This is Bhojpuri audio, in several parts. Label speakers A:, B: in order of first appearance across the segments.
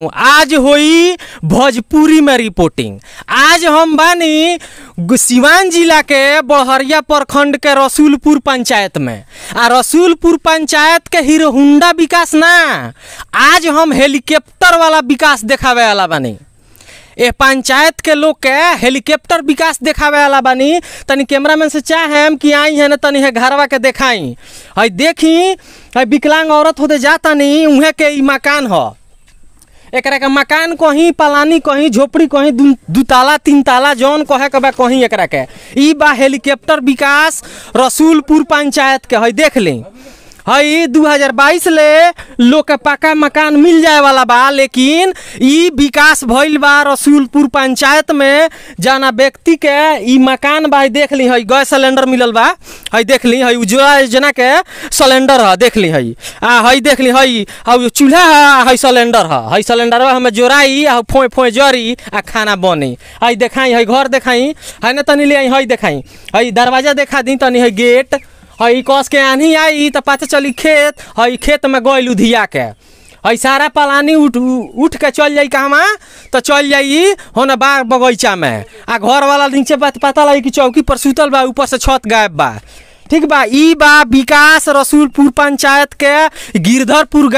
A: आज हुई भोजपुरी में रिपोर्टिंग। आज हम बानी सिवान जिला के बड़हरिया प्रखंड के रसूलपुर पंचायत में। रसूलपुर पंचायत के हीरो होंडा विकास ना, आज हम हेलीकॉप्टर वाला विकास दिखावे वाला बानी। ए पंचायत के लोग के हेलीकॉप्टर विकास दिखावे वाला बानी। तनी कैमरामैन से चाहे हम कि आई है ना तनी है घरवा के दिखाई। है देखी है विकलांग औरत होते जाता नहीं उहे के ई मकान हो। एकरा के मकान कहीं पलानी कहीं झोपड़ी कहीं दू ताला तीन ताला जौन कहे के बा कहीं एकरा के ई बा हेलीकॉप्टर विकास रसूलपुर पंचायत के। है देख ली है 2022 ले लोग के पक्का मकान मिल जाए वाला बा, लेकिन ई विकास भइल बा रसूलपुर पंचायत में। जाना व्यक्ति के ई मकान बा देख ली है गैस सिलेंडर मिलल बा। है देख ली है उज्ज्वला योजना के सिलेंडर है देख ली है देख ली है चूल्हा है सिलेंडर है सिलेंडरवा हमें जोड़ाई फोए फोए जरी आ खाना बनी। है देखाई है घर देखाई है ना तनी ले है देखाई है दरवाजा देखा दी तनी है गेट है कस के आनी आई तो पता चली खेत है खेत में गई लुधिया के है सारा पलानी उठ के चल जाई कहवा तो चल जाई हो ना बाग बगीचा में। आ घर वाला नीचे पता लगी कि चौकी पर सुतल बा ऊपर से छत गायब बा। ठीक बा ई बा विकास रसूलपुर पंचायत के गिरधरपुर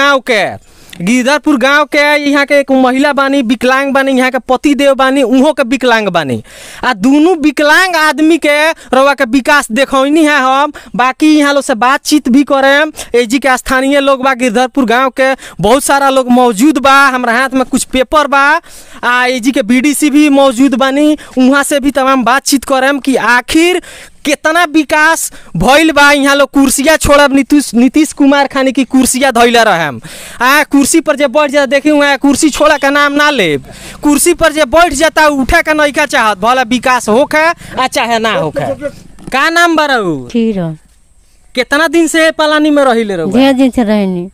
A: गांव के यहाँ के एक महिला बानी विकलांग बानी, यहाँ के पति देव बानी उहों के विकलांग बानी। आ दोनों विकलांग आदमी के रवा के विकास देखौनी है हम। बाकी यहाँ लोग से बातचीत भी करें। एजी के स्थानीय लोग बा गिरधरपुर गांव के बहुत सारा लोग मौजूद बा। हमारा हाथ में कुछ पेपर बा। एजी के बीडीसी भी मौजूद बानी, वहाँ से भी तमाम बातचीत करें कि आखिर कितना विकास भइल बा। यहाँ लोग कुर्सियाँ छोड़ब नीतीश कुमार खानी की कुर्सियाँ धैले रहम। कुर्सी पर जब बैठ जाता देखी वहाँ कुर्सी छोड़ा का नाम ना ले। कुर्सी पर जब बैठ जाता उठा का नहीं का चाहत भला विकास होखे आ चाहे ना होखे। का नाम बरऊ कितना दिन से पलानी में रही ले?
B: ढेर दिन से रहनी।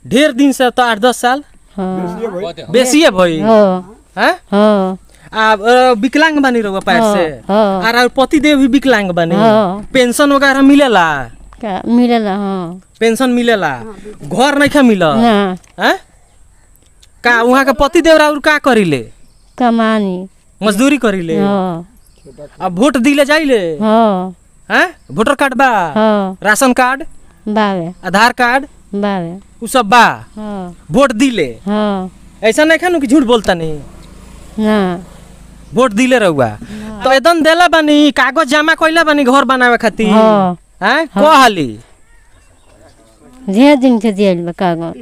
A: ढेर दिन से तो 8-10 साल बेसी है भाई। विकलांग बनी रहो पैर से और पति देव भी विकलांग बनी। पेंशन वगैरह मिलेला?
B: मिलेला
A: पेंशन मिलेला। घर नहीं खा मिला का? वहाँ के पति देव और का करीले?
B: कमानी
A: मजदूरी करीले। अब वोट दिले जाइले? वोटर कार्ड बा? राशन कार्ड
B: बावे?
A: आधार कार्ड
B: बावे?
A: उ सब बा? वोट दिले? ऐसा नहीं खानू कि झूठ बोलता नहीं
B: ना?
A: वोट दिले रहुआ तो एकदम देला बानी कागज जमा कइला बानी घर बनावे खातिर? हैं को हाली?
B: ढेर दिन से दियल बा कागज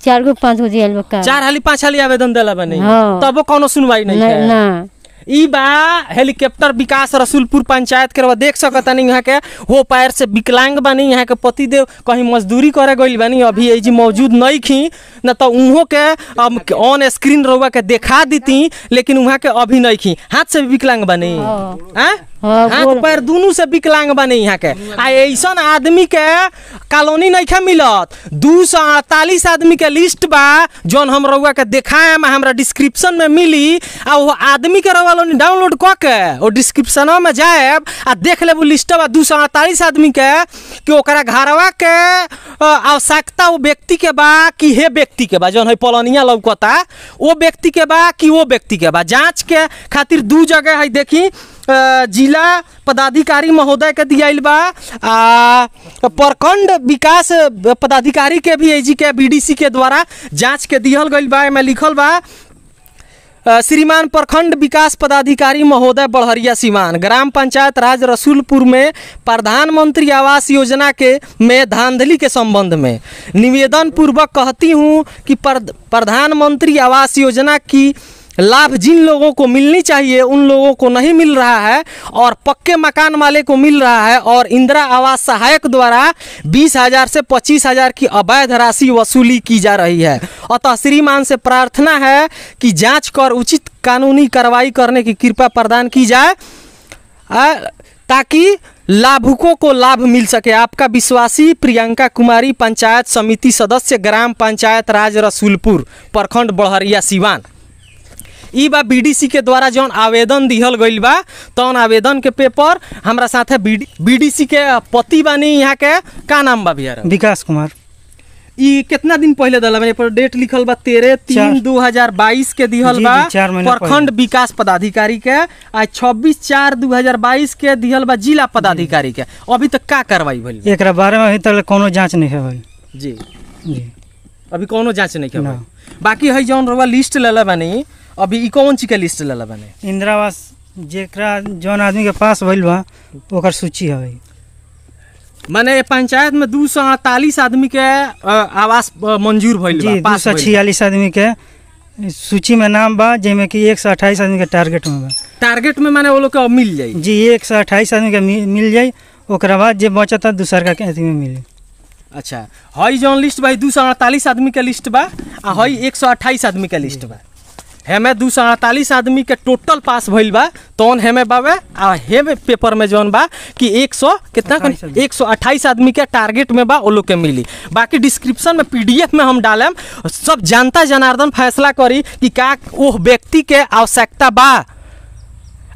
B: 4-5 गो दियल बा कागज।
A: 4 हाली 5 हाली आवेदन देला बानी तबो कोनो सुनवाई नहीं है
B: ना।
A: ई बा हेलीकॉप्टर विकास रसूलपुर पंचायत के देख सकता नहीं। यहाँ के हो पैर से विकलांग बानी, यहाँ के पति देव कहीं मजदूरी करे गई बानी अभी एजी मौजूद नहीं खी न तो उहों के ऑन स्क्रीन रहुआ के देखा देती, लेकिन वहाँ के अभी नहीं खी। हाथ से भी विकलांग बानी हाथ पैर दोनों से विकलांग बानी। यहाँ के ऐसा आदमी के कॉलोनी नहीं खा मिलत। 248 आदमी के लिस्ट बा जौन हम रहुआ के देखाए हमरा डिस्क्रिप्शन में मिली। आ वो आदमी के रहुआ डाउनलोड क के वो डिस्क्रिप्शन में जाए आ देख ले लिस्ट बा 248 आदमी के कि ओकरा घरवा के आवश्यकता वो व्यक्ति के बा कि हे व्यक्ति के बा जौन है पलनिया लौकता वो व्यक्ति के बा कि वो व्यक्ति के बा। जांच के खातिर 2 जगह है देखी जिला पदाधिकारी महोदय के दियाइल बा। प्रखंड विकास पदाधिकारी के भी एजी के बीडीसी के द्वारा जांच के दिहल गइल बा। में लिखल बा श्रीमान प्रखंड विकास पदाधिकारी महोदय बड़हरिया सिवान ग्राम पंचायत राज रसूलपुर में प्रधानमंत्री आवास योजना के में धांधली के संबंध में निवेदन पूर्वक कहती हूं कि प्रधानमंत्री आवास योजना की लाभ जिन लोगों को मिलनी चाहिए उन लोगों को नहीं मिल रहा है और पक्के मकान वाले को मिल रहा है और इंदिरा आवास सहायक द्वारा 20,000 से 25,000 की अवैध राशि वसूली की जा रही है। अतः श्रीमान से प्रार्थना है कि जांच कर उचित कानूनी कार्रवाई करने की कृपा प्रदान की जाए ताकि लाभुकों को लाभ मिल सके। आपका विश्वासी प्रियंका कुमारी पंचायत समिति सदस्य ग्राम पंचायत राज रसूलपुर प्रखंड बड़हरिया सिवान। ई बा बीडीसी के द्वारा जौन आवेदन दिहल गइल बा तौन आवेदन के पेपर हमरा साथे बीडीसी के पति बानी। यहाँ के का नाम बा भैया?
C: विकास कुमार।
A: ई कितना दिन पहले दला बा पर डेट लिखल बा 13/3/2022 के दिहल बा प्रखंड विकास पदाधिकारी के आ 26/4/2022 के दिहल बा जिला पदाधिकारी के। अभी तक का कार्रवाई भइल
C: एकरा बारे में अभी तक कोनो जांच नहीं है
A: जी जी अभी कोनो जांच नहीं है। बाकी है जौन रवा लिस्ट लेला बानी अभी ई कौन चीज के लिस्ट लेला बानी
C: इंदिरा आवास जेकरा जौन आदमी के पास भइल बा ओकर सूची है
A: माने पंचायत में 248 आदमी के आवास मंजूर भइल बा
C: 246 आदमी के सूची में नाम बा जेमे कि 128 आदमी के टारगेट में बा।
A: टारगेट में माने वो लोग के मिल जाई
C: जी 128 आदमी के मिल जाई ओकरा बाद जे बचता दूसर का आदमी मिली।
A: अच्छा हई जौन लिस्ट भाई 248 आदमी के लिस्ट बा आ हई 128 आदमी के लिस्ट बा। हेमे 248 आदमी के टोटल पास भइल बा तौन हेमे बावे आ हेमे पेपर में जौन बा कि 128 आदमी के टारगेट में बा वो लोग के मिली। बाकी डिस्क्रिप्शन में PDF में हम डालेम, सब जनता जनार्दन फैसला करी कि का वो व्यक्ति के आवश्यकता बा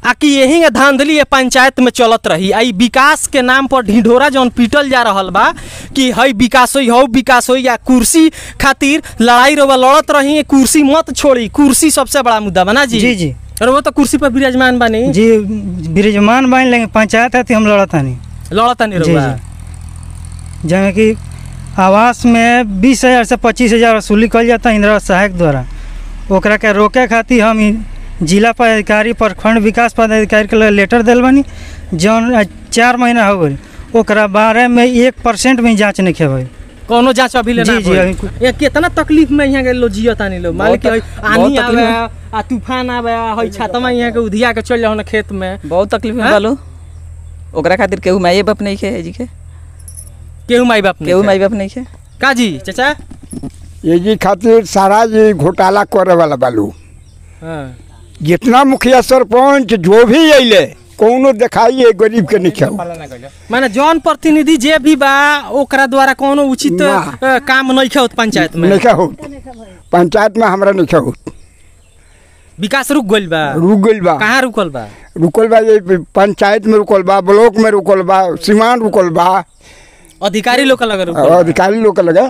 A: आ कि यही धांधली ये पंचायत में चलत रही। आई विकास के नाम पर ढिढोरा जौन पीटल जा रहल बा कि हई विकास होई हौ विकास होई या कुर्सी खातिर लड़ाई रोवा लड़त रही। कुर्सी मत छोड़ी, कुर्सी सबसे बड़ा मुद्दा बना जी
C: जी जी
A: और वो तो कुर्सी पर विराजमान बानी
C: जी विराजमान बानी लेकिन पंचायत है हम लड़ता नहीं
A: रोवा
C: जैसे कि आवास में 20,000 से 25,000 वसूली कल जाता इंदिरा सहायक द्वारा। ओकरा के रोके खातिर हम जिला पदाधिकारी प्रखंड विकास पदाधिकारी के लेटर दिल बनी जौन 4 महीना हो गई ओकरा बारे में 1% में जांच नहीं भाई
A: कोनो जांच अभी लेना
C: जी जी
A: ये कितना तकलीफ में यहाँ के लो जियतानी लो मालिक आनी आवे आ तूफान आवे हई छातमा यहाँ के उधिया के चल जाओ खेत में
D: बहुत तकलीफ में बालो ओकरा खातिर केहू माई बाप नहीं खे जी के
A: केहू माई बाप
D: नहीं खे
A: का जी चाचा
E: ये जी खातिर सारा जी घोटाला करे वाला बालू।
A: हां
E: जितना मुखिया सरपंच जो भी अइले कोनो दिखाइए गरीब के नहीं खाओ
A: माने जौन प्रतिनिधि जे भी बा ओकरा द्वारा कोनो उचित काम नहीं होत पंचायत में
E: नहीं होत पंचायत में हमरा नहीं होत
A: विकास रुक गइल बा कहाँ रुकल बा
E: ये पंचायत में रुकल बा ब्लॉक में रुकल बा सीमांत रुकल बा
A: अधिकारी लोग लगे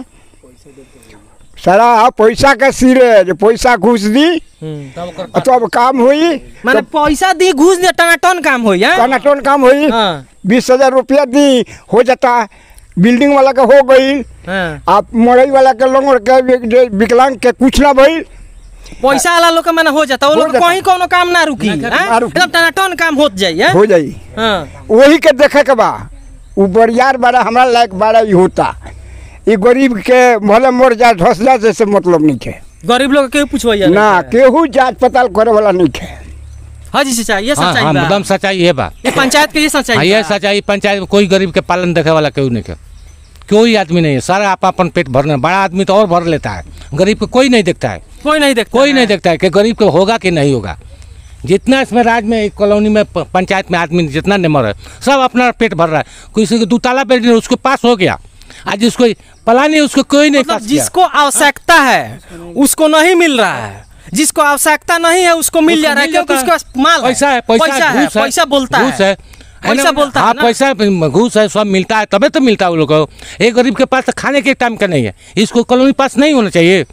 E: सारा पैसा के सिरे जो पैसा घूस दी तो अब काम हुई
A: माने पैसा दी घूस दे टनाटन काम हुई
E: टनाटन काम हुई 20,000 रुपया दी हो जाता बिल्डिंग वाला का हो गई आप मरई वाला के लंगड़ के विकलांग के कुछ ना भइल
A: पैसा वाला लोग माने हो जाता वो लोग कहीं कोनो काम ना रुकी एकदम टनाटन काम हो जाई
E: वही के देखे के बा उ बरियार बड़ा हमरा लायक बड़ा ही होता ये गरीब के भले मर जा धस जा जैसे मतलब नहीं है
A: गरीब लोग के पूछबैया
E: ना केहू जांच पड़ताल करे वाला नहीं है।
A: हां जी सच्चाई ये सच्चाई बा
F: एकदम सच्चाई है बा
A: ये पंचायत के ये सच्चाई
F: है ये सच्चाई पंचायत में कोई गरीब के पालन देखे वाला केहू नहीं है कोई आदमी नहीं है सारा आप अपन पेट भरना बड़ा आदमी तो और भर लेता है गरीब को कोई नहीं देखता है कोई नहीं देखता है कि गरीब को होगा कि नहीं होगा। जितना इसमें राज्य में कॉलोनी में पंचायत में आदमी जितना नंबर है सब अपना पेट भर रहा है। किसी को 2 ताला बिल्डिंग उसको पास हो गया आज जिसको पलानी उसको कोई नहीं
A: मतलब जिसको आवश्यकता है उसको नहीं मिल रहा है जिसको आवश्यकता नहीं है उसको मिल जा रहा है क्योंकि उसके पास माल पैसा बोलता है पैसा बोलता है
F: पैसा घूस है सब मिलता है तबे तो मिलता है वो लोग को। एक गरीब के पास तो खाने के टाइम का नहीं है इसको कॉलोनी पास नहीं होना चाहिए।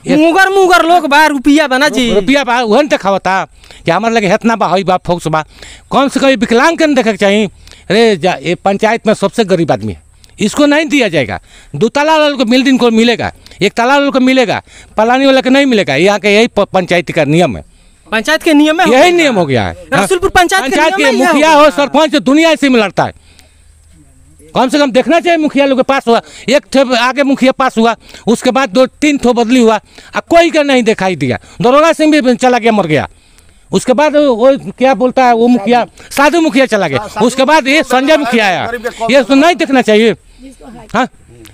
A: मुगर लोग बा रुपया बना जी
F: रुपया बा वही दिखावता कि हमारे लगे हेतना बा हई बा फोक्स बा कौन से कभी विकलांग के देखे चाहिए। अरे ये पंचायत में सबसे गरीब आदमी है इसको नहीं दिया जाएगा। 2 ताला वाले को बिल्डिंग को मिलेगा 1 ताला वाले को मिलेगा पलानी वाले को नहीं मिलेगा। यहाँ के यही पंचायत का नियम है
A: पंचायत के नियम है
F: यही नियम हो गया है
A: रसूलपुर पंचायत
F: के मुखिया हो सरपंच दुनिया ऐसे में लड़ता है। कम से कम देखना चाहिए मुखिया लोग के पास हुआ एक आगे मुखिया पास हुआ उसके बाद 2-3 ठो बदली हुआ अब कोई का नहीं दिखाई दिया। दरोगा सिंह भी चला गया मर गया उसके बाद वो क्या बोलता है वो मुखिया साधु मुखिया चला गया उसके बाद ये संजय मुखिया आया ये तो नहीं देखना चाहिए। हाँ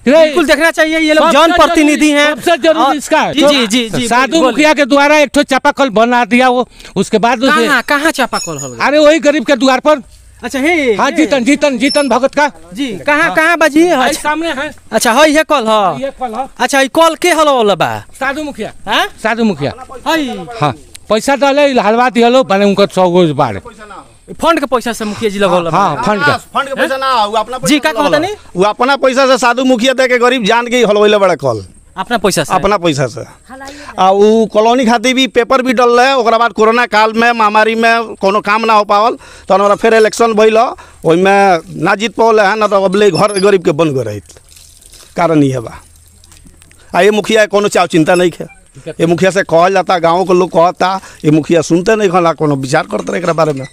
A: बिल्कुल देखना चाहिए ये लोग जन प्रतिनिधि हैं
F: सबसे जरूरी इसका
A: जी
F: साधु मुखिया के द्वारा एक चापाकल बना दिया वो उसके बाद
A: कहाँ चापाकल हो
F: अरे वही गरीब के द्वार पर।
A: अच्छा है
F: हाँ जीतन भगत का
A: जी कहाँ बाजी
F: सामने है।
A: अच्छा है कल है अच्छा ये कल के हलो बा
F: साधु मुखिया
A: साधु मुखिया
F: हाँ पैसा डाले हलवा दिहलो बने उनका 100 गो बाढ़
A: फंड के पैसा से मुखिया जी लगौल?
F: हाँ फंड
G: के पैसा ना, वो अपना
A: जी का कहता नहीं,
G: वो अपना पैसा से साधु मुखिया दे के गरीब जान के हलवैले बड़े कल
A: अपना पैसा से,
G: अपना पैसा से। आ वो कॉलोनी खातिर भी पेपर भी डल रहे। ओकरा बाद कोरोना काल में महामारी में कोनो काम ना हो पावल तो हमारा फिर इलेक्शन भइल, ओइमे ना जीत पावल है ना, तो अबले घर गरीब के बन गए रही। कारण ये बा आ ये मुखिया कोनो चाव चिंता नहीं है। ये मुखिया से कहल जाता, गाँव के लोग कहता, ये मुखिया सुनते नहीं खला, कोनो विचार करते रहे एकरा बारे में।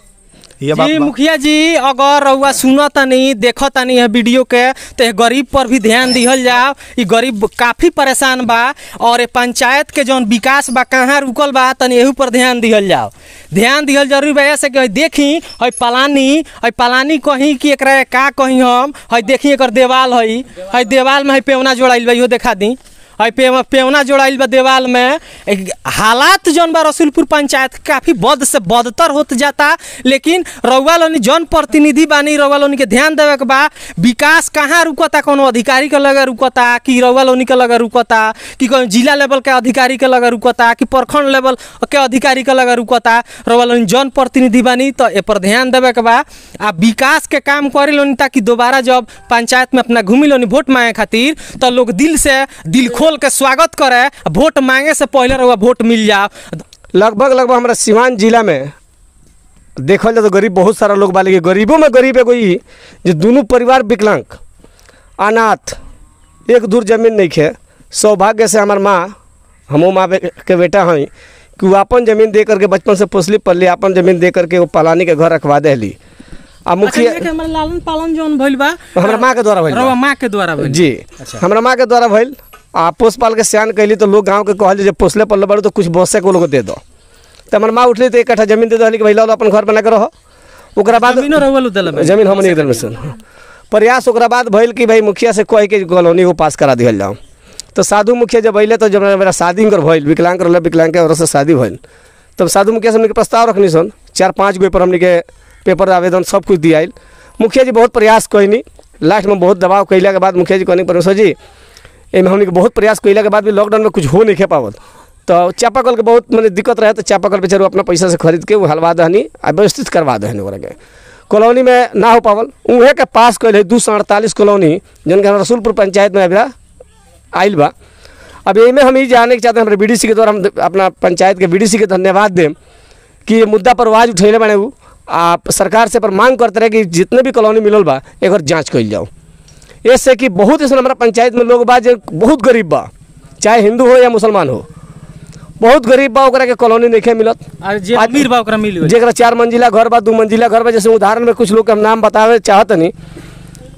G: ये बात
A: जी मुखिया जी अगर रउआ सुनतानी देखतानी है वीडियो के तो गरीब पर भी ध्यान दिहल जाओ। ये गरीब काफ़ी परेशान बा और पंचायत के जौन विकास बा कहाँ रुकल बा तनी एहू पर ध्यान दिहल जाओ। ध्यान दिहल जरूरी बा ऐसे कि देखी है पलानी कहीं कि एकरा का कहीं हम है देखी एक देवाल है देवाल में है पेवना जोड़ाइल बा, इहो देखा दी है पेवना जोड़ाइल बा देवाल में। हालात जौन बा रसूलपुर पंचायत काफ़ी बद से बदतर होत जाता, लेकिन रउआ लोनी जन प्रतिनिधि बानी रउआ लोनी के ध्यान देवे के बा। विकास कहाँ रुकता, कोनो अधिकारी के लगे रुकता कि रउआ लोनी के लगे रुकता कि कोनो जिला लेवल के अधिकारी के लगे रुकता कि प्रखंड लेवल के अधिकारी के लगे रुकता। रउआ लोनी जन प्रतिनिधि बानी तो ए पर ध्यान देवे के बा आ विकास के काम करे लोनी, ताकि दोबारा जब पंचायत में अपना घूमी लोनी वोट मांगे खातिर तो लोग दिल से दिल खोल के स्वागत करे। वोट मांगे से पहले रउआ वोट मिल जाओ।
H: लगभग हमारा सिवान जिला में देखल जाए तो गरीब बहुत सारा लोग बा, लेकिन गरीबों में गरीब एगो ई जो दोनों परिवार विकलांग अनाथ, एक दूर जमीन नहीं है। सौभाग्य से हमार माँ, हमो माँ के बेटा हैं कि वो अपन जमीन दे करके बचपन से पोसली पलली, अपन जमीन दे करके वो पलानी के घर रखवा देली। अब मुखिया
A: लालन पालन जौन भइल बा
H: हमारा माँ के द्वारा भइल,
A: माँ के द्वारा भइल
H: जी। हमारा माँ के द्वारा भइल आ पोस पाल के सियान कैली तो लोग गाँव के कहल जब पोसले पल बड़ो तो कुछ बसे को लोग दे दो। तो हमारे माँ उठली तो एक कट्ठा जमीन दे दो कि भैया अपन घर बना के रहो। ओकरा बाद जमीन हम नहीं दल सुन प्रयास ओकरा बाद भइल कि भाई मुखिया से कह के कॉलोनी को पास करा दिहल जाओ। तो साधु मुखिया जब अइले तो जब मेरा शादी कर भइल, विकलांग रहा, विकलांग के औरत से शादी भइल, तब साधु मुखिया से हमने प्रस्ताव रखनी सन 4-5 गो पर हमने के पेपर आवेदन सब कुछ दियाइल। मुखिया जी बहुत प्रयास कैनी, लास्ट में बहुत दबाव कैला के बाद मुखिया जी कहनी परमेश्वर जी एमें हमने बहुत प्रयास कैला के बाद भी लॉकडाउन में कुछ हो नहीं खे पावल। तो चापाकल के बहुत मैंने दिक्कत रहे तो चापाकल बेचारू अपना पैसा से खरीद के वो हलवा दहनी आ व्यवस्थित करवा दहनी ओकरा के। कॉलोनी में ना हो पावल, उहे के पास कैले 248 कॉलोनी जिनके हमारा रसूलपुर पंचायत में अभी आइल बा। अब एमें हम ये जानने के चाहते हैं हमारे BDC के द्वारा हम अपना पंचायत के BDC के धन्यवाद दें कि ये मुद्दा पर आवाज़ उठैले बने वो आप सरकार से पर मांग करते रहे कि जितने भी कॉलोनी मिलल बा एक बार जाँच कैल जाओ। ऐसे कि बहुत ऐसा हमारा पंचायत में लोग बा जो बहुत गरीब बा, चाहे हिंदू हो या मुसलमान हो, बहुत गरीब बा, ओकरा के कॉलोनी नहीं मिलत।
A: अमीर बा ओकरा मिल
H: जेकरा 4 मंजिला घर बा, 2 मंजिला घर बा। जैसे उदाहरण में कुछ लोग के हम नाम बतावे चाहत नहीं,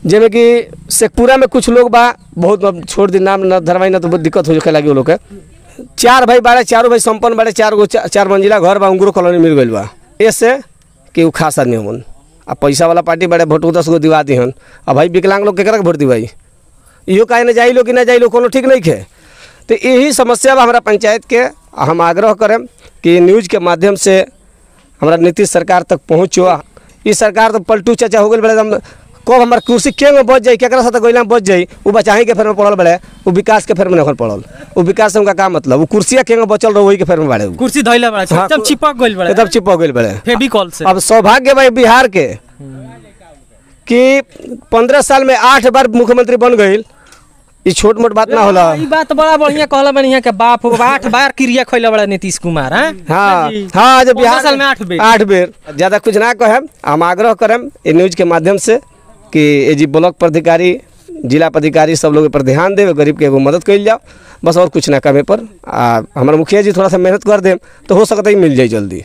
H: जिसमें कि शेखपुरा में कुछ लोग बा, बहुत छोड़ दी नाम न धरवाई ना तो बहुत दिक्कत हो लगी वो लोग के। 4 भाई बाड़े, 4 भाई संपन्न बाड़े, 4 मंजिला घर बा, उनको कॉलोनी मिल गई बा। ऐसे कि वो खास आदमी हमन अब पैसा वाला पार्टी बड़े वोट 10 गो दिवा दी हन। अब भाई विकलांग लोग केकरा के वोट दिवाई, इहो काहे ना जाई लो कि ना जाई लो, कोनो ठीक नहीं है। तो यही समस्या बा हमारा पंचायत के। हम आग्रह करें कि न्यूज़ के माध्यम से हमारा नीतीश सरकार तक पहुँचो। इस सरकार तो पलटू चाचा हो गए बड़े, कब हमारा कुर्सी केंगे बच जाए, केकरा साथ गोइला में बच जाई, वो बचाही के फेर में पड़ल बड़े, वो विकास के फेर में नहीं पड़ल। वो विकास से उनका का मतलब, वो कुर्सियाँ केंगे बचल रहो वही के फेर में बाड़े,
A: कुर्सी धइला बड़ा एकदम चिपक गइल बड़ा,
H: एकदम चिपक गइल बड़े
A: फेविकॉल से।
H: अब सौभाग्य भाई बिहार के कि 15 साल में 8 बार मुख्यमंत्री बन गई, ये छोट मोट बात ना होला।
A: ई बात बड़ा बढ़िया कहला बढ़िया के बाप 8 बार क्रिया खइला बड़ा नीतीश कुमार।
H: हाँ जब बिहार
A: साल में
H: 8 बेर ज़्यादा कुछ ना कहे। हम आग्रह करें ये न्यूज़ के माध्यम से कि ये जी ब्लॉक पदाधिकारी, जिला पदाधिकारी सब लोग पर ध्यान दे, गरीब के एगो मदद कल जाओ बस, और कुछ ना कमे पर। हमारा मुखिया जी थोड़ा सा मेहनत कर दें तो हो सकता है मिल जाए जल्दी।